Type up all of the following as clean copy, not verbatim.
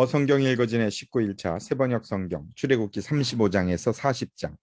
성경 읽어진의 19일차 세번역 성경 출애굽기 35장에서 40장.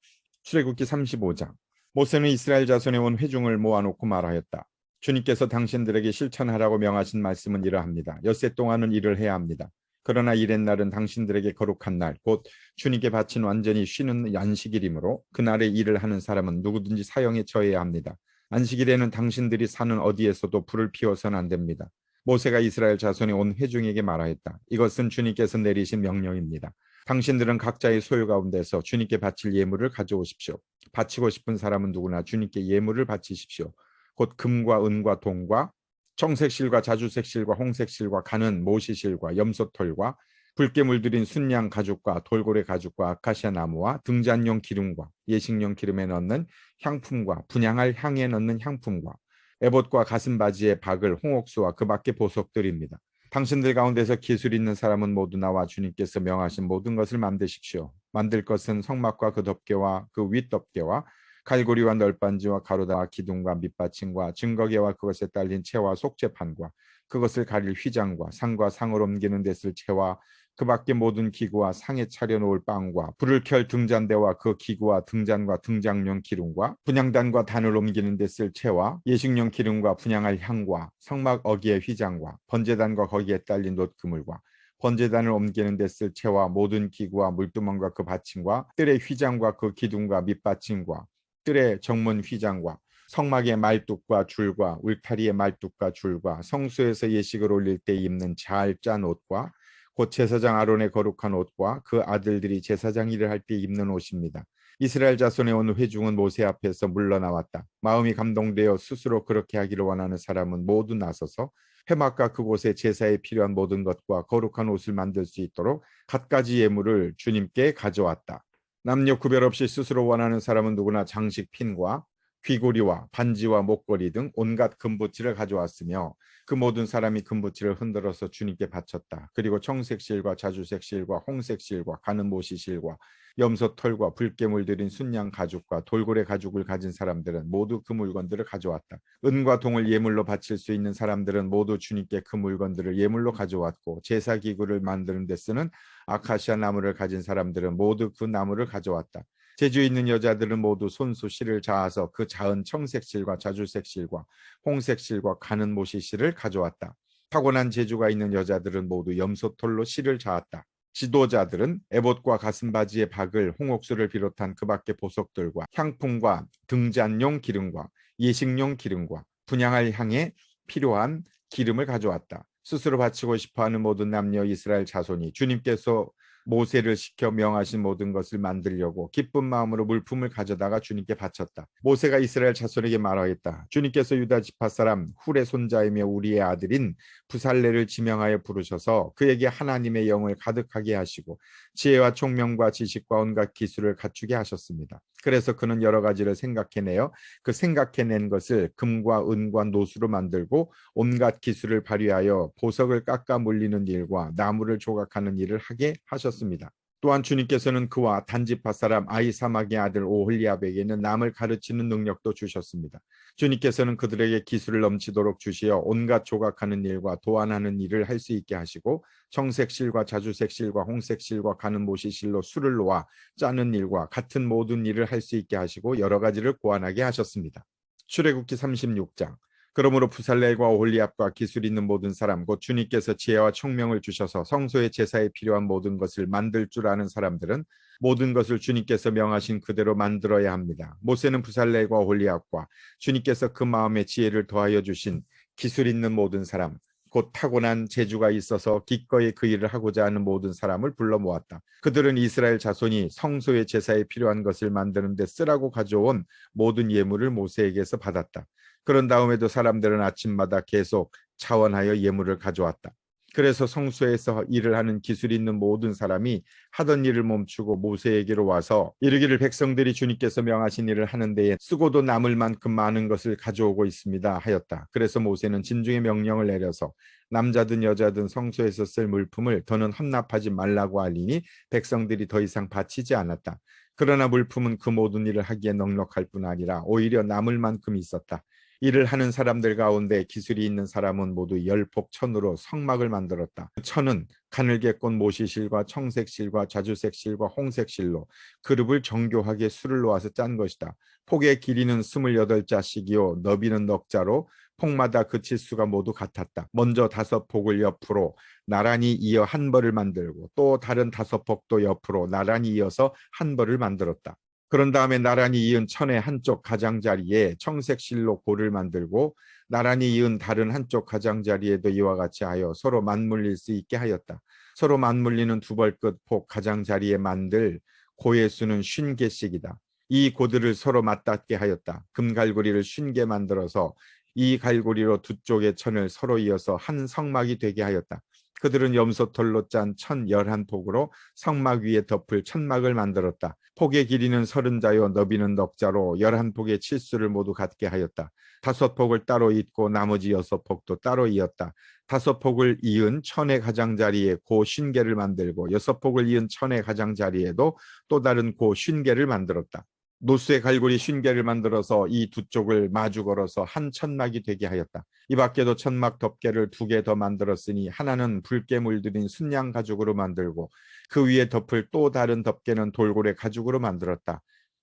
출애굽기 35장. 모세는 이스라엘 자손의 온 회중을 모아놓고 말하였다. 주님께서 당신들에게 실천하라고 명하신 말씀은 이러합니다. 엿새 동안은 일을 해야 합니다. 그러나 이렛 날은 당신들에게 거룩한 날, 곧 주님께 바친 완전히 쉬는 안식일이므로 그날에 일을 하는 사람은 누구든지 사형에 처해야 합니다. 안식일에는 당신들이 사는 어디에서도 불을 피워서는 안 됩니다. 모세가 이스라엘 자손의 온 회중에게 말하였다. 이것은 주님께서 내리신 명령입니다. 당신들은 각자의 소유 가운데서 주님께 바칠 예물을 가져오십시오. 바치고 싶은 사람은 누구나 주님께 예물을 바치십시오. 곧 금과 은과 동과 청색실과 자주색실과 홍색실과 가는 모시실과 염소털과 붉게 물들인 순양 가죽과 돌고래 가죽과 아카시아 나무와 등잔용 기름과 예식용 기름에 넣는 향품과 분향할 향에 넣는 향품과 에봇과 가슴바지의 박을 홍옥수와 그 밖의 보석들입니다. 당신들 가운데서 기술 있는 사람은 모두 나와 주님께서 명하신 모든 것을 만드십시오. 만들 것은 성막과 그 덮개와 그 윗덮개와 갈고리와 널빤지와 가로다와 기둥과 밑받침과 증거계와 그것에 딸린 채와 속재판과 그것을 가릴 휘장과 상과 상을 옮기는 데쓸 채와 그 밖의 모든 기구와 상에 차려놓을 빵과 불을 켤 등잔대와 그 기구와 등잔과 등장용 기름과 분향단과 단을 옮기는 데 쓸 채와 예식용 기름과 분향할 향과 성막 어기의 휘장과 번제단과 거기에 딸린 놋그물과 번제단을 옮기는 데 쓸 채와 모든 기구와 물두멍과 그 받침과 뜰의 휘장과 그 기둥과 밑받침과 뜰의 정문 휘장과 성막의 말뚝과 줄과 울타리의 말뚝과 줄과 성소에서 예식을 올릴 때 입는 잘 짠 옷과 곧 제사장 아론의 거룩한 옷과 그 아들들이 제사장 일을 할 때 입는 옷입니다. 이스라엘 자손의 온 회중은 모세 앞에서 물러나왔다. 마음이 감동되어 스스로 그렇게 하기를 원하는 사람은 모두 나서서 회막과 그곳에 제사에 필요한 모든 것과 거룩한 옷을 만들 수 있도록 갖가지 예물을 주님께 가져왔다. 남녀 구별 없이 스스로 원하는 사람은 누구나 장식 핀과 귀고리와 반지와 목걸이 등 온갖 금부치를 가져왔으며 그 모든 사람이 금부치를 흔들어서 주님께 바쳤다. 그리고 청색실과 자주색실과 홍색실과 가는 모시실과 염소털과 붉게 물들인 순양 가죽과 돌고래 가죽을 가진 사람들은 모두 그 물건들을 가져왔다. 은과 동을 예물로 바칠 수 있는 사람들은 모두 주님께 그 물건들을 예물로 가져왔고 제사기구를 만드는 데 쓰는 아카시아 나무를 가진 사람들은 모두 그 나무를 가져왔다. 제주에 있는 여자들은 모두 손수 실을 자아서 그 자은 청색실과 자주색실과 홍색실과 가는 모시실을 가져왔다. 타고난 재주가 있는 여자들은 모두 염소털로 실을 자았다. 지도자들은 에봇과 가슴바지의 박을 홍옥수를 비롯한 그 밖의 보석들과 향품과 등잔용 기름과 예식용 기름과 분향할 향에 필요한 기름을 가져왔다. 스스로 바치고 싶어하는 모든 남녀 이스라엘 자손이 주님께서 모세를 시켜 명하신 모든 것을 만들려고 기쁜 마음으로 물품을 가져다가 주님께 바쳤다. 모세가 이스라엘 자손에게 말하였다. 주님께서 유다 지파 사람 훌의 손자이며 우리의 아들인 부살레를 지명하여 부르셔서 그에게 하나님의 영을 가득하게 하시고 지혜와 총명과 지식과 온갖 기술을 갖추게 하셨습니다. 그래서 그는 여러 가지를 생각해내어 그 생각해낸 것을 금과 은과 노수로 만들고 온갖 기술을 발휘하여 보석을 깎아 물리는 일과 나무를 조각하는 일을 하게 하셨습니다. 또한 주님께서는 그와 단지파 사람 아히사막의 아들 오홀리압에게는 남을 가르치는 능력도 주셨습니다. 주님께서는 그들에게 기술을 넘치도록 주시어 온갖 조각하는 일과 도안하는 일을 할 수 있게 하시고 청색실과 자주색실과 홍색실과 가는 모시실로 술을 놓아 짜는 일과 같은 모든 일을 할 수 있게 하시고 여러 가지를 고안하게 하셨습니다. 출애굽기 36장. 그러므로 부살렐과 오홀리압과 기술 있는 모든 사람 곧 주님께서 지혜와 총명을 주셔서 성소의 제사에 필요한 모든 것을 만들 줄 아는 사람들은 모든 것을 주님께서 명하신 그대로 만들어야 합니다. 모세는 부살렐과 오홀리압과 주님께서 그 마음에 지혜를 더하여 주신 기술 있는 모든 사람 곧 타고난 재주가 있어서 기꺼이 그 일을 하고자 하는 모든 사람을 불러 모았다. 그들은 이스라엘 자손이 성소의 제사에 필요한 것을 만드는 데 쓰라고 가져온 모든 예물을 모세에게서 받았다. 그런 다음에도 사람들은 아침마다 계속 차원하여 예물을 가져왔다. 그래서 성소에서 일을 하는 기술 있는 모든 사람이 하던 일을 멈추고 모세에게로 와서 이르기를 백성들이 주님께서 명하신 일을 하는 데에 쓰고도 남을 만큼 많은 것을 가져오고 있습니다 하였다. 그래서 모세는 진중의 명령을 내려서 남자든 여자든 성소에서 쓸 물품을 더는 헌납하지 말라고 알리니 백성들이 더 이상 바치지 않았다. 그러나 물품은 그 모든 일을 하기에 넉넉할 뿐 아니라 오히려 남을 만큼 있었다. 이를 하는 사람들 가운데 기술이 있는 사람은 모두 열폭 천으로 성막을 만들었다. 그 천은 가늘게 꼰 모시실과 청색실과 자주색실과 홍색실로 그룹을 정교하게 수를 놓아서 짠 것이다. 폭의 길이는 28자씩이요 너비는 넉자로 폭마다 그 치수가 모두 같았다. 먼저 5폭을 옆으로 나란히 이어 한 벌을 만들고 또 다른 5폭도 옆으로 나란히 이어서 한 벌을 만들었다. 그런 다음에 나란히 이은 천의 한쪽 가장자리에 청색실로 골을 만들고 나란히 이은 다른 한쪽 가장자리에도 이와 같이 하여 서로 맞물릴 수 있게 하였다. 서로 맞물리는 두 벌끝 폭 가장자리에 만들 고의 수는 50개씩이다. 이 고들을 서로 맞닿게 하였다. 금갈고리를 50개 만들어서 이 갈고리로 두 쪽의 천을 서로 이어서 한 성막이 되게 하였다. 그들은 염소털로 짠 11폭으로 성막 위에 덮을 천막을 만들었다. 폭의 길이는 30자요 너비는 넉자로 11폭의 칠수를 모두 갖게 하였다. 5폭을 따로 잇고 나머지 6폭도 따로 이었다. 5폭을 이은 천의 가장자리에 고 50개를 만들고 6폭을 이은 천의 가장자리에도 또 다른 고 50개를 만들었다. 노수의 갈고리 50개를 만들어서 이 두 쪽을 마주 걸어서 한 천막이 되게 하였다. 이 밖에도 천막 덮개를 2개 더 만들었으니 하나는 붉게 물들인 순양 가죽으로 만들고 그 위에 덮을 또 다른 덮개는 돌고래 가죽으로 만들었다.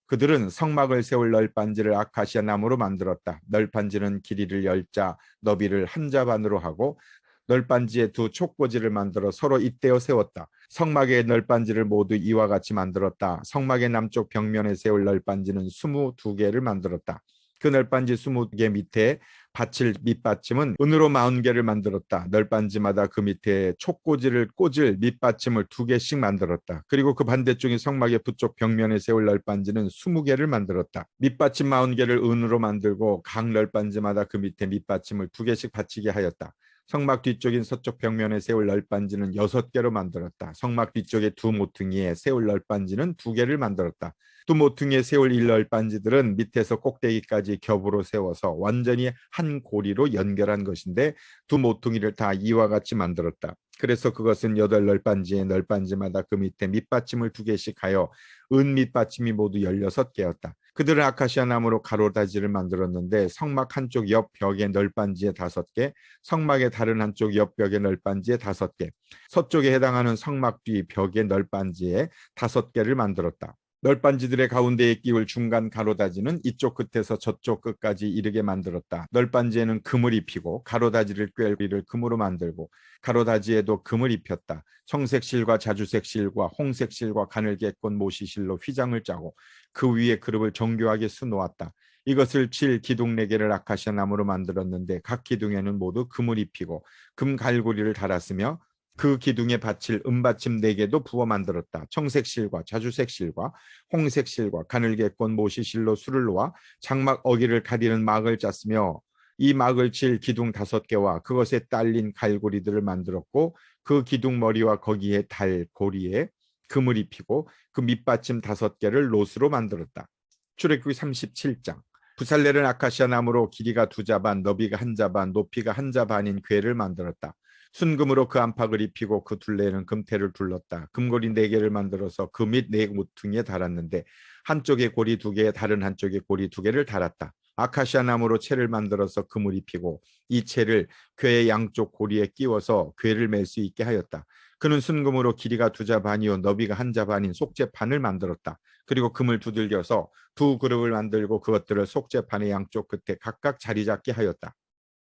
그들은 성막을 세울 널빤지를 아카시아 나무로 만들었다. 널빤지는 길이를 10자, 너비를 1자 반으로 하고 널빤지에 두 촉꽂이를 만들어 서로 잇대어 세웠다. 성막의 널빤지를 모두 이와 같이 만들었다. 성막의 남쪽 벽면에 세울 널빤지는 22개를 만들었다. 그 널빤지 20개 밑에 받칠 밑받침은 은으로 40개를 만들었다. 널빤지마다 그 밑에 촉꽂이를 꽂을 밑받침을 2개씩 만들었다. 그리고 그 반대쪽인 성막의 북쪽 벽면에 세울 널빤지는 20개를 만들었다. 밑받침 40개를 은으로 만들고 각 널빤지마다 그 밑에 밑받침을 2개씩 받치게 하였다. 성막 뒤쪽인 서쪽 벽면에 세울 널빤지는 6개로 만들었다. 성막 뒤쪽의 두 모퉁이에 세울 널빤지는 2개를 만들었다. 두 모퉁이에 세울 일 널빤지들은 밑에서 꼭대기까지 겹으로 세워서 완전히 한 고리로 연결한 것인데 두 모퉁이를 다 이와 같이 만들었다. 그래서 그것은 8널빤지의 널빤지마다 그 밑에 밑받침을 2개씩 하여 은 밑받침이 모두 16개였다. 그들은 아카시아 나무로 가로다지를 만들었는데 성막 한쪽 옆 벽의 널빤지에 5개, 성막의 다른 한쪽 옆 벽의 널빤지에 5개, 서쪽에 해당하는 성막 뒤 벽의 널빤지에 5개를 만들었다. 널빤지들의 가운데에 끼울 중간 가로다지는 이쪽 끝에서 저쪽 끝까지 이르게 만들었다. 널빤지에는 금을 입히고 가로다지를 꿰를 금으로 만들고 가로다지에도 금을 입혔다. 청색실과 자주색실과 홍색실과 가늘게 꼰 모시실로 휘장을 짜고 그 위에 그룹을 정교하게 수놓았다. 이것을 칠 기둥 4개를 아카시아 나무로 만들었는데 각 기둥에는 모두 금을 입히고 금 갈고리를 달았으며 그 기둥에 받칠 은받침 4개도 부어 만들었다. 청색실과 자주색실과 홍색실과 가늘게 꼰 모시실로 수를 놓아 장막 어기를 가리는 막을 짰으며 이 막을 칠 기둥 5개와 그것에 딸린 갈고리들을 만들었고 그 기둥 머리와 거기에 달 고리에 금을 입히고 그 밑받침 5개를 롯으로 만들었다. 출애굽기 37장. 부살렐은 아카시아 나무로 길이가 2자 반, 너비가 1자 반, 높이가 1자 반인 궤를 만들었다. 순금으로 그 안팎을 입히고 그 둘레에는 금테를 둘렀다. 금고리 4개를 만들어서 그 밑 4모퉁이에 달았는데 한쪽에 고리 2개에 다른 한쪽에 고리 2개를 달았다. 아카시아 나무로 채를 만들어서 금을 입히고 이 채를 궤의 양쪽 고리에 끼워서 궤를 맬 수 있게 하였다. 그는 순금으로 길이가 2자 반이요 너비가 1자 반인 속죄판을 만들었다. 그리고 금을 두들겨서 두 그룹을 만들고 그것들을 속죄판의 양쪽 끝에 각각 자리 잡게 하였다.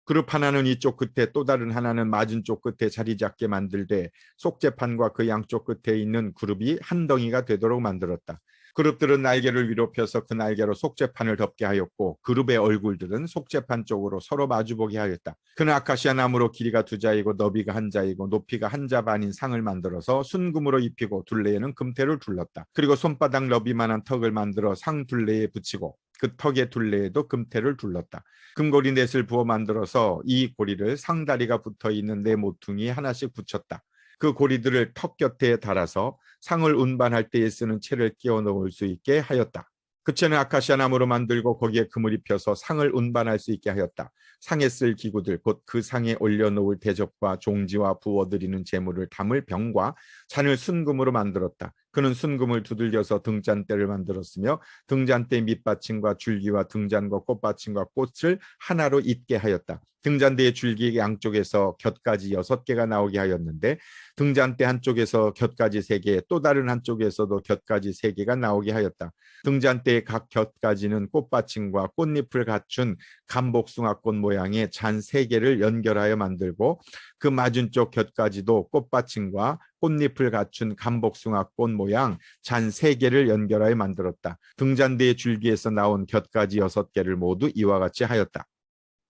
그룹 하나는 이쪽 끝에 또 다른 하나는 맞은 쪽 끝에 자리 잡게 만들되 속죄판과 그 양쪽 끝에 있는 그룹이 한 덩이가 되도록 만들었다. 그룹들은 날개를 위로 펴서 그 날개로 속죄판을 덮게 하였고 그룹의 얼굴들은 속죄판 쪽으로 서로 마주보게 하였다. 그는 아카시아 나무로 길이가 2자이고 너비가 1자이고 높이가 1자 반인 상을 만들어서 순금으로 입히고 둘레에는 금테를 둘렀다. 그리고 손바닥 너비만한 턱을 만들어 상 둘레에 붙이고 그 턱의 둘레에도 금테를 둘렀다. 금고리 넷을 부어 만들어서 이 고리를 상다리가 붙어있는 4모퉁이에 하나씩 붙였다. 그 고리들을 턱 곁에 달아서 상을 운반할 때에 쓰는 채를 끼워 넣을 수 있게 하였다. 그 채는 아카시아 나무로 만들고 거기에 금을 입혀서 상을 운반할 수 있게 하였다. 상에 쓸 기구들 곧 그 상에 올려놓을 대접과 종지와 부어드리는 재물을 담을 병과 잔을 순금으로 만들었다. 그는 순금을 두들겨서 등잔대를 만들었으며 등잔대 밑받침과 줄기와 등잔과 꽃받침과 꽃을 하나로 잇게 하였다. 등잔대의 줄기 양쪽에서 곁가지 6개가 나오게 하였는데 등잔대 한쪽에서 곁가지 3개, 또 다른 한쪽에서도 곁가지 3개가 나오게 하였다. 등잔대의 각 곁가지는 꽃받침과 꽃잎을 갖춘 감복숭아꽃 모양의 잔 3개를 연결하여 만들고 그 맞은쪽 곁가지도 꽃받침과 꽃잎을 갖춘 감복숭아꽃 모양 잔 3개를 연결하여 만들었다. 등잔대의 줄기에서 나온 곁가지 6개를 모두 이와 같이 하였다.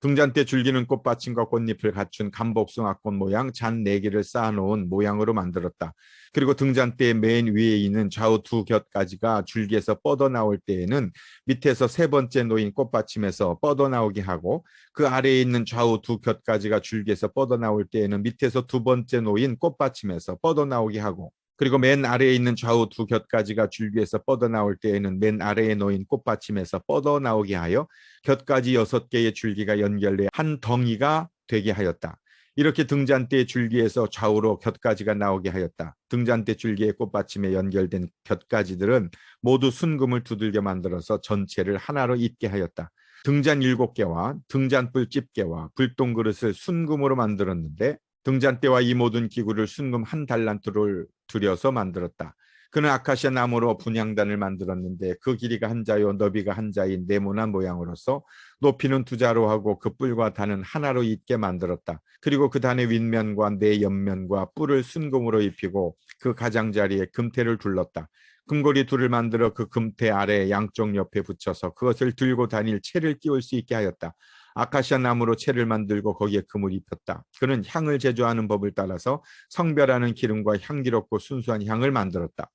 등잔대 줄기는 꽃받침과 꽃잎을 갖춘 감복숭아꽃 모양 잔 4개를 쌓아놓은 모양으로 만들었다. 그리고 등잔대의 맨 위에 있는 좌우 2 곁가지가 줄기에서 뻗어나올 때에는 밑에서 3번째 놓인 꽃받침에서 뻗어나오게 하고 그 아래에 있는 좌우 2 곁가지가 줄기에서 뻗어나올 때에는 밑에서 2번째 놓인 꽃받침에서 뻗어나오게 하고 그리고 맨 아래에 있는 좌우 2 곁가지가 줄기에서 뻗어나올 때에는 맨 아래에 놓인 꽃받침에서 뻗어나오게 하여 곁가지 6개의 줄기가 연결돼 한 덩이가 되게 하였다. 이렇게 등잔대의 줄기에서 좌우로 곁가지가 나오게 하였다. 등잔대 줄기의 꽃받침에 연결된 곁가지들은 모두 순금을 두들겨 만들어서 전체를 하나로 잇게 하였다. 등잔 7개와 등잔불 집게와 불똥그릇을 순금으로 만들었는데 등잔대와 이 모든 기구를 순금 1달란트를 들여서 만들었다. 그는 아카시아 나무로 분향단을 만들었는데 그 길이가 1자요 너비가 1자인 네모난 모양으로서 높이는 2자로 하고 그 뿔과 단은 하나로 잇게 만들었다. 그리고 그 단의 윗면과 네 옆면과 뿔을 순금으로 입히고 그 가장자리에 금태를 둘렀다. 금고리 2를 만들어 그 금태 아래 양쪽 옆에 붙여서 그것을 들고 다닐 채를 끼울 수 있게 하였다. 아카시아 나무로 채를 만들고 거기에 금을 입혔다. 그는 향을 제조하는 법을 따라서 성별하는 기름과 향기롭고 순수한 향을 만들었다.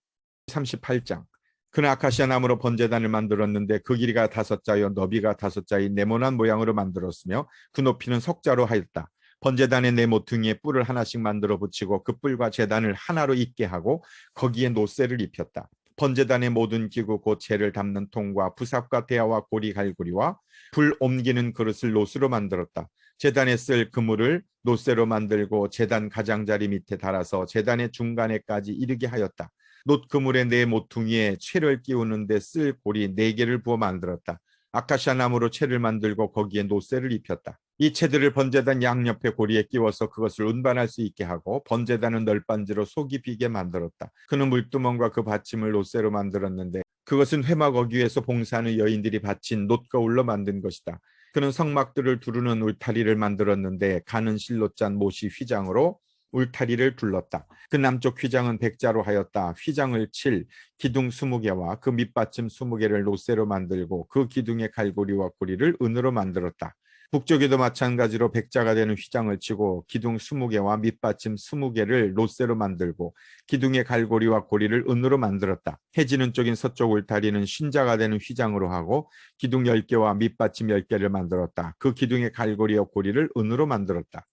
38장. 그는 아카시아 나무로 번제단을 만들었는데 그 길이가 5자요 너비가 5자인 네모난 모양으로 만들었으며 그 높이는 석자로 하였다. 번제단의 네 모퉁이에 뿔을 하나씩 만들어 붙이고 그 뿔과 제단을 하나로 잇게 하고 거기에 노쇠를 입혔다. 번제단의 모든 기구 곧 재를 담는 통과 부삽과 대야와 고리 갈고리와 불 옮기는 그릇을 노수로 만들었다. 제단에 쓸 그물을 노쇠로 만들고 제단 가장자리 밑에 달아서 제단의 중간에까지 이르게 하였다. 놋 그물의 네 모퉁이에 채를 끼우는 데 쓸 고리 4개를 부어 만들었다. 아카시아 나무로 채를 만들고 거기에 노쇠를 입혔다. 이 채들을 번제단 양옆에 고리에 끼워서 그것을 운반할 수 있게 하고 번제단은 널빤지로 속이 비게 만들었다. 그는 물두멍과 그 받침을 노쇠로 만들었는데 그것은 회막 어귀에서 봉사하는 여인들이 바친 놋거울로 만든 것이다. 그는 성막들을 두르는 울타리를 만들었는데 가는 실로 짠 못이 휘장으로 울타리를 둘렀다. 그 남쪽 휘장은 백자로 하였다. 휘장을 칠 기둥 20개와 그 밑받침 20개를 노쇠로 만들고 그 기둥의 갈고리와 고리를 은으로 만들었다. 북쪽에도 마찬가지로 백자가 되는 휘장을 치고 기둥 20개와 밑받침 20개를 노쇠로 만들고 기둥의 갈고리와 고리를 은으로 만들었다. 해지는 쪽인 서쪽 울타리는 쉰자가 되는 휘장으로 하고 기둥 10개와 밑받침 10개를 만들었다. 그 기둥의 갈고리와 고리를 은으로 만들었다.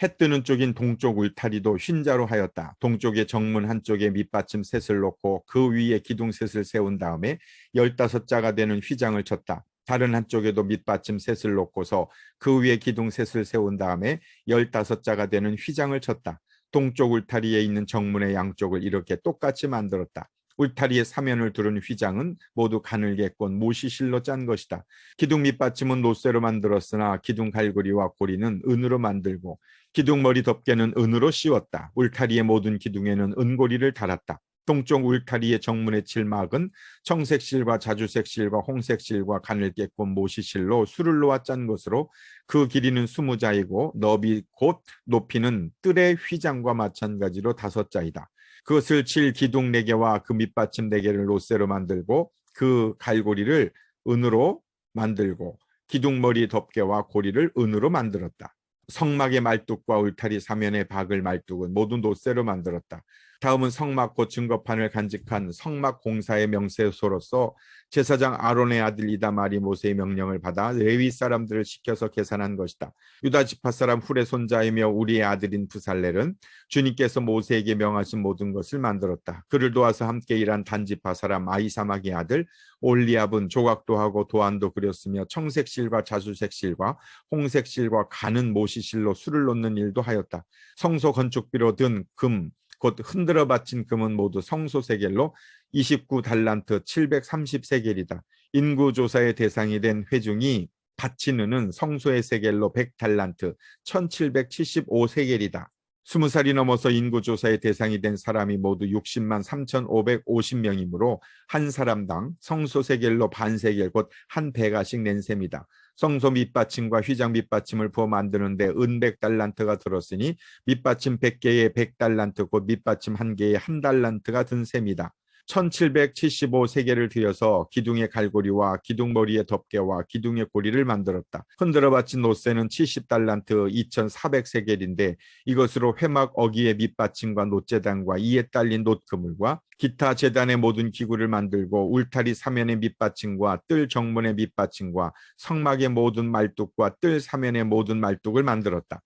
해 뜨는 쪽인 동쪽 울타리도 흰자로 하였다. 동쪽의 정문 한쪽에 밑받침 셋을 놓고 그 위에 기둥 셋을 세운 다음에 15자가 되는 휘장을 쳤다. 다른 한쪽에도 밑받침 셋을 놓고서 그 위에 기둥 셋을 세운 다음에 15자가 되는 휘장을 쳤다. 동쪽 울타리에 있는 정문의 양쪽을 이렇게 똑같이 만들었다. 울타리의 사면을 두른 휘장은 모두 가늘게 꼰 모시실로 짠 것이다. 기둥 밑받침은 노쇠로 만들었으나 기둥 갈고리와 고리는 은으로 만들고 기둥 머리 덮개는 은으로 씌웠다. 울타리의 모든 기둥에는 은고리를 달았다. 동쪽 울타리의 정문의 칠막은 청색실과 자주색실과 홍색실과 가늘게 꼰 모시실로 수를 놓아 짠 것으로 그 길이는 20자이고 너비 곧 높이는 뜰의 휘장과 마찬가지로 5자이다. 그것을 칠 기둥 4개와 그 밑받침 4개를 노쇠로 만들고 그 갈고리를 은으로 만들고 기둥머리 덮개와 고리를 은으로 만들었다. 성막의 말뚝과 울타리 사면의 박을 말뚝은 모두 노쇠로 만들었다. 다음은 성막 곧 증거판을 간직한 성막 공사의 명세소로서 제사장 아론의 아들 이다말이 모세의 명령을 받아 레위 사람들을 시켜서 계산한 것이다. 유다 지파 사람 훌의 손자이며 우리의 아들인 부살렐은 주님께서 모세에게 명하신 모든 것을 만들었다. 그를 도와서 함께 일한 단지파 사람 아히사막의 아들 올리압은 조각도 하고 도안도 그렸으며 청색실과 자주색실과 홍색실과 가는 모시실로 수를 놓는 일도 하였다. 성소 건축비로 든 금, 곧 흔들어 바친 금은 모두 성소세겔로 29달란트 730세겔이다. 인구조사의 대상이 된 회중이 바친 은은 성소의 세겔로 100달란트 1775세겔이다. 20살이 넘어서 인구조사의 대상이 된 사람이 모두 60만 3,550명이므로 한 사람당 성소세겔로 반세겔 곧 한 배가씩 낸 셈이다. 성소 밑받침과 휘장 밑받침을 부어 만드는데 은 100달란트가 들었으니 밑받침 100개에 100달란트 곧 밑받침 1개에 1달란트가 든 셈이다. 1775세겔을 들여서 기둥의 갈고리와 기둥머리의 덮개와 기둥의 고리를 만들었다. 흔들어 바친 노새는 70달란트 2400세겔인데 이것으로 회막 어기의 밑받침과 놋재단과 이에 딸린 놋그물과 기타 제단의 모든 기구를 만들고 울타리 사면의 밑받침과 뜰 정문의 밑받침과 성막의 모든 말뚝과 뜰 사면의 모든 말뚝을 만들었다.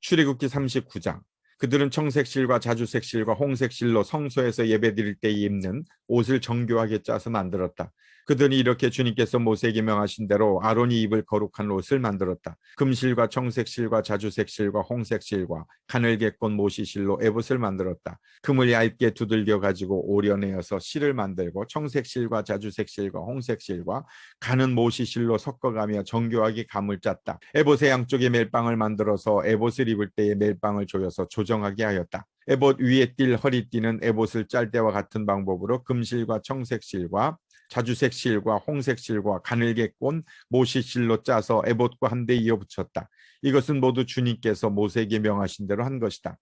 출애굽기 39장. 그들은 청색실과 자주색실과 홍색실로 성소에서 예배드릴 때 입는 옷을 정교하게 짜서 만들었다. 그들이 이렇게 주님께서 모세에게 명하신 대로 아론이 입을 거룩한 옷을 만들었다. 금실과 청색실과 자주색실과 홍색실과 가늘게 꼰 모시실로 에봇을 만들었다. 금을 얇게 두들겨 가지고 오려내어서 실을 만들고 청색실과 자주색실과 홍색실과 가는 모시실로 섞어가며 정교하게 감을 짰다. 에봇의 양쪽에 멜빵을 만들어서 에봇을 입을 때에 멜빵을 조여서 조정하게 하였다. 에봇 위에 띌 허리띠는 에봇을 짤 때와 같은 방법으로 금실과 청색실과 자주색실과 홍색실과 가늘게 꼰 모시실로 짜서 에봇과 한데 이어 붙였다. 이것은 모두 주님께서 모세에게 명하신 대로 한 것이다.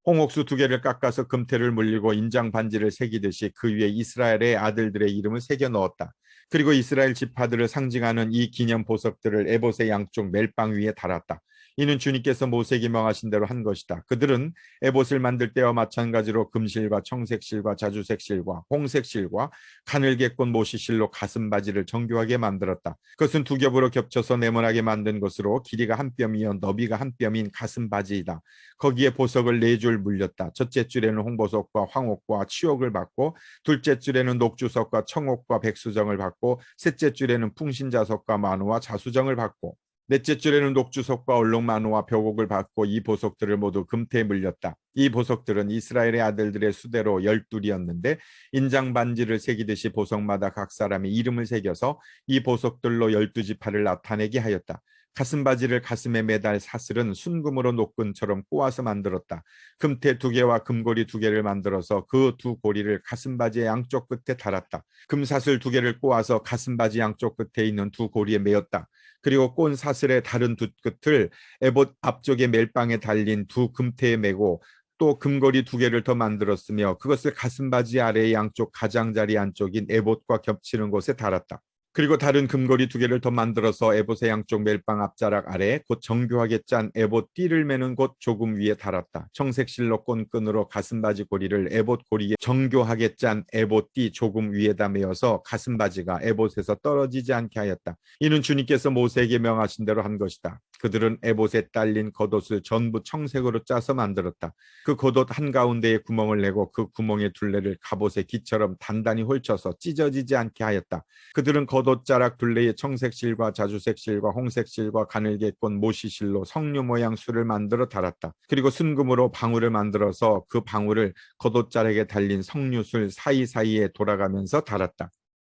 홍옥수 2개를 깎아서 금태를 물리고 인장 반지를 새기듯이 그 위에 이스라엘의 아들들의 이름을 새겨 넣었다. 그리고 이스라엘 지파들을 상징하는 이 기념 보석들을 에봇의 양쪽 멜빵 위에 달았다. 이는 주님께서 모세에게 명하신 대로 한 것이다. 그들은 에봇을 만들 때와 마찬가지로 금실과 청색실과 자주색실과 홍색실과 가늘게 꼰 모시실로 가슴바지를 정교하게 만들었다. 그것은 2겹으로 겹쳐서 네모나게 만든 것으로 길이가 한 뼘이요 너비가 한 뼘인 가슴바지이다. 거기에 보석을 4줄 물렸다. 첫째 줄에는 홍보석과 황옥과 치옥을 받고 둘째 줄에는 녹주석과 청옥과 백수정을 받고 셋째 줄에는 풍신자석과 만호와 자수정을 받고 넷째 줄에는 녹주석과 얼룩만호와 벽옥을 받고 이 보석들을 모두 금태에 물렸다. 이 보석들은 이스라엘의 아들들의 수대로 12이었는데 인장 반지를 새기듯이 보석마다 각 사람의 이름을 새겨서 이 보석들로 12지파를 나타내게 하였다. 가슴바지를 가슴에 매달 사슬은 순금으로 녹근처럼 꼬아서 만들었다. 금태 2개와 금고리 2개를 만들어서 그 2고리를 가슴바지의 양쪽 끝에 달았다. 금사슬 2개를 꼬아서 가슴바지 양쪽 끝에 있는 2고리에 매었다. 그리고 꼰 사슬의 다른 두 끝을 에봇 앞쪽에 멜빵에 달린 2 금태에 매고 또 금고리 2개를 더 만들었으며 그것을 가슴바지 아래의 양쪽 가장자리 안쪽인 에봇과 겹치는 곳에 달았다. 그리고 다른 금고리 2개를 더 만들어서 에봇의 양쪽 멜빵 앞자락 아래에 곧 정교하게 짠 에봇 띠를 매는 곳 조금 위에 달았다. 청색실로 꼰 끈으로 가슴바지 고리를 에봇 고리에 정교하게 짠 에봇 띠 조금 위에다 매어서 가슴바지가 에봇에서 떨어지지 않게 하였다. 이는 주님께서 모세에게 명하신 대로 한 것이다. 그들은 에봇에 딸린 겉옷을 전부 청색으로 짜서 만들었다. 그 겉옷 한가운데에 구멍을 내고 그 구멍의 둘레를 갑옷의 기처럼 단단히 홀쳐서 찢어지지 않게 하였다. 그들은 겉옷자락 둘레에 청색실과 자주색실과 홍색실과 가늘게 꼰 모시실로 석류 모양 술을 만들어 달았다. 그리고 순금으로 방울을 만들어서 그 방울을 겉옷자락에 달린 석류술 사이사이에 돌아가면서 달았다.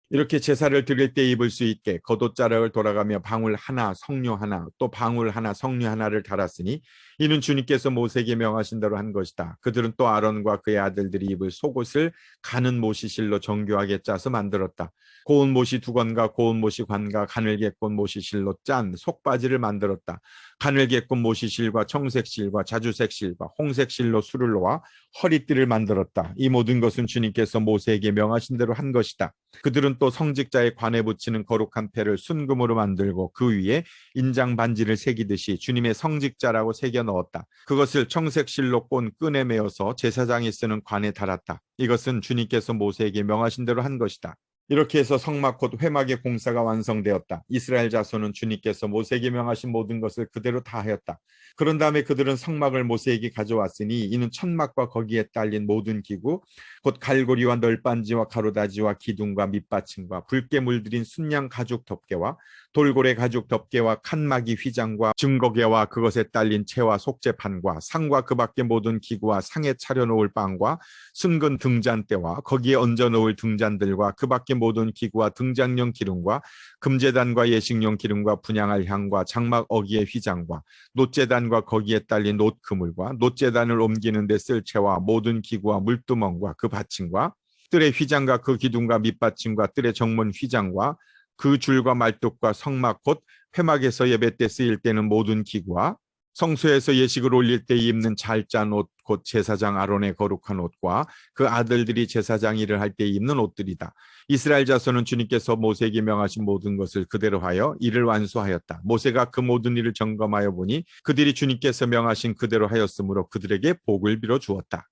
이렇게 제사를 드릴 때 입을 수 있게 겉옷자락을 돌아가며 방울 하나, 석류 하나, 또 방울 하나, 석류 하나를 달았으니 이는 주님께서 모세에게 명하신 대로 한 것이다. 그들은 또 아론과 그의 아들들이 입을 속옷을 가는 모시실로 정교하게 짜서 만들었다. 고운 모시 2건과 고운 모시 관과 가늘게 꼰 모시실로 짠 속바지를 만들었다. 가늘게 꼰 모시실과 청색실과 자주색실과 홍색실로 술을 놓아 허리띠를 만들었다. 이 모든 것은 주님께서 모세에게 명하신 대로 한 것이다. 그들은 또 성직자의 관에 붙이는 거룩한 패를 순금으로 만들고 그 위에 인장 반지를 새기듯이 주님의 성직자라고 새겨 넣었다. 그것을 청색실로 꼰 끈에 매어서 제사장이 쓰는 관에 달았다. 이것은 주님께서 모세에게 명하신 대로 한 것이다. 이렇게 해서 성막 곧 회막의 공사가 완성되었다. 이스라엘 자손은 주님께서 모세에게 명하신 모든 것을 그대로 다 하였다. 그런 다음에 그들은 성막을 모세에게 가져왔으니 이는 천막과 거기에 딸린 모든 기구 곧 갈고리와 널빤지와 가로다지와 기둥과 밑받침과 붉게 물들인 순양 가죽 덮개와 돌고래 가죽 덮개와 칸막이 휘장과 증거개와 그것에 딸린 채와 속죄판과 상과 그 밖의 모든 기구와 상에 차려놓을 빵과 승근 등잔대와 거기에 얹어놓을 등잔들과 그 밖의 모든 기구와 등잔용 기름과 금제단과 예식용 기름과 분향할 향과 장막 어기의 휘장과 놋제단과 거기에 딸린 놋 그물과 놋제단을 옮기는 데 쓸 채와 모든 기구와 물두멍과 그 받침과 뜰의 휘장과 그 기둥과 밑받침과 뜰의 정문 휘장과 그 줄과 말뚝과 성막 곧 회막에서 예배 때 쓰일 때는 모든 기구와 성소에서 예식을 올릴 때 입는 잘 짠 옷 곧 제사장 아론의 거룩한 옷과 그 아들들이 제사장 일을 할 때 입는 옷들이다. 이스라엘 자손은 주님께서 모세에게 명하신 모든 것을 그대로 하여 이를 완수하였다. 모세가 그 모든 일을 점검하여 보니 그들이 주님께서 명하신 그대로 하였으므로 그들에게 복을 빌어 주었다.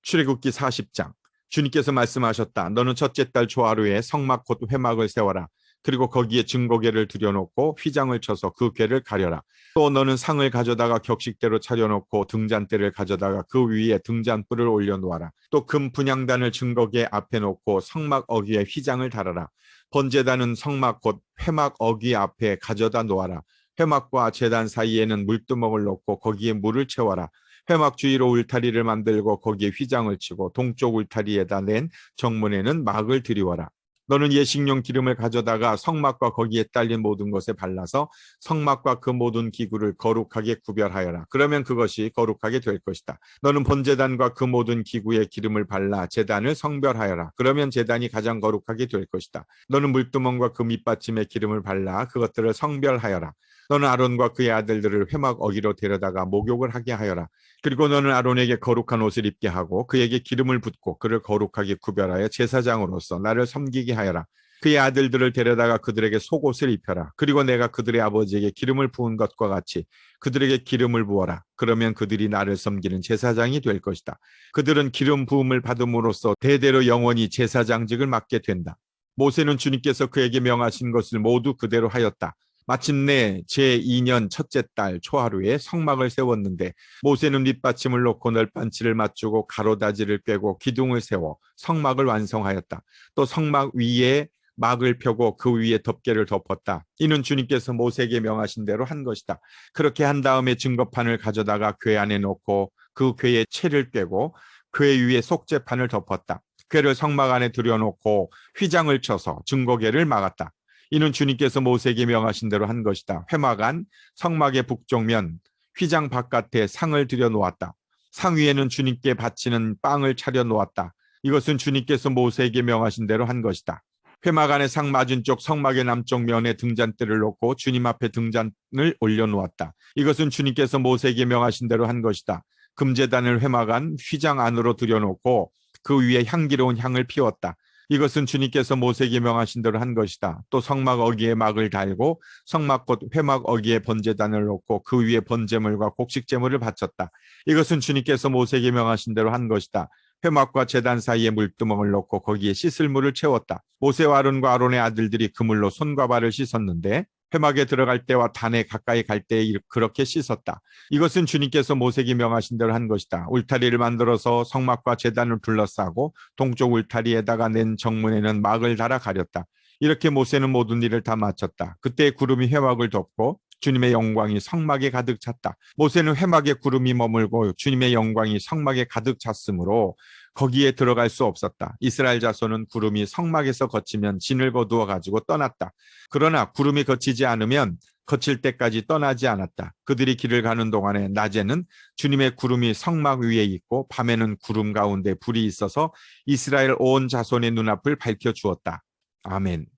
출애굽기 40장. 주님께서 말씀하셨다. 너는 첫째 달 초하루에 성막 곧 회막을 세워라. 그리고 거기에 증거궤를 들여놓고 휘장을 쳐서 그 궤를 가려라. 또 너는 상을 가져다가 격식대로 차려놓고 등잔대를 가져다가 그 위에 등잔불을 올려놓아라. 또 금 분향단을 증거궤 앞에 놓고 성막 어귀에 휘장을 달아라. 번제단은 성막 곧 회막 어귀 앞에 가져다 놓아라. 회막과 제단 사이에는 물두멍을 놓고 거기에 물을 채워라. 회막 주위로 울타리를 만들고 거기에 휘장을 치고 동쪽 울타리에다 낸 정문에는 막을 들이워라. 너는 예식용 기름을 가져다가 성막과 거기에 딸린 모든 것에 발라서 성막과 그 모든 기구를 거룩하게 구별하여라. 그러면 그것이 거룩하게 될 것이다. 너는 번제단과 그 모든 기구에 기름을 발라 제단을 성별하여라. 그러면 제단이 가장 거룩하게 될 것이다. 너는 물두멍과 그 밑받침에 기름을 발라 그것들을 성별하여라. 너는 아론과 그의 아들들을 회막 어기로 데려다가 목욕을 하게 하여라. 그리고 너는 아론에게 거룩한 옷을 입게 하고 그에게 기름을 붓고 그를 거룩하게 구별하여 제사장으로서 나를 섬기게 하여라. 그의 아들들을 데려다가 그들에게 속옷을 입혀라. 그리고 내가 그들의 아버지에게 기름을 부은 것과 같이 그들에게 기름을 부어라. 그러면 그들이 나를 섬기는 제사장이 될 것이다. 그들은 기름 부음을 받음으로써 대대로 영원히 제사장직을 맡게 된다. 모세는 주님께서 그에게 명하신 것을 모두 그대로 하였다. 마침내 제2년 첫째 달 초하루에 성막을 세웠는데 모세는 밑받침을 놓고 널판치를 맞추고 가로다지를 꿰고 기둥을 세워 성막을 완성하였다. 또 성막 위에 막을 펴고 그 위에 덮개를 덮었다. 이는 주님께서 모세에게 명하신 대로 한 것이다. 그렇게 한 다음에 증거판을 가져다가 궤 안에 놓고 그 궤에 채를 꿰고 궤 위에 속죄판을 덮었다. 궤를 성막 안에 들여놓고 휘장을 쳐서 증거궤를 막았다. 이는 주님께서 모세에게 명하신 대로 한 것이다. 회막 안 성막의 북쪽면 휘장 바깥에 상을 들여놓았다. 상 위에는 주님께 바치는 빵을 차려놓았다. 이것은 주님께서 모세에게 명하신 대로 한 것이다. 회막 안의 상 맞은쪽 성막의 남쪽 면에 등잔대를 놓고 주님 앞에 등잔을 올려놓았다. 이것은 주님께서 모세에게 명하신 대로 한 것이다. 금제단을 회막 안 휘장 안으로 들여놓고 그 위에 향기로운 향을 피웠다. 이것은 주님께서 모세에게 명하신 대로 한 것이다. 또 성막 어기에 막을 달고 성막 곧 회막 어기에 번제단을 놓고 그 위에 번제물과 곡식제물을 바쳤다. 이것은 주님께서 모세에게 명하신 대로 한 것이다. 회막과 제단 사이에 물두멍을 놓고 거기에 씻을 물을 채웠다. 모세와 아론과 아론의 아들들이 그 물로 손과 발을 씻었는데 회막에 들어갈 때와 단에 가까이 갈 때에 그렇게 씻었다. 이것은 주님께서 모세에게 명하신 대로 한 것이다. 울타리를 만들어서 성막과 제단을 둘러싸고 동쪽 울타리에다가 낸 정문에는 막을 달아 가렸다. 이렇게 모세는 모든 일을 다 마쳤다. 그때 구름이 회막을 덮고 주님의 영광이 성막에 가득 찼다. 모세는 회막에 구름이 머물고 주님의 영광이 성막에 가득 찼으므로 거기에 들어갈 수 없었다. 이스라엘 자손은 구름이 성막에서 거치면 진을 거두어 가지고 떠났다. 그러나 구름이 거치지 않으면 거칠 때까지 떠나지 않았다. 그들이 길을 가는 동안에 낮에는 주님의 구름이 성막 위에 있고 밤에는 구름 가운데 불이 있어서 이스라엘 온 자손의 눈앞을 밝혀 주었다. 아멘.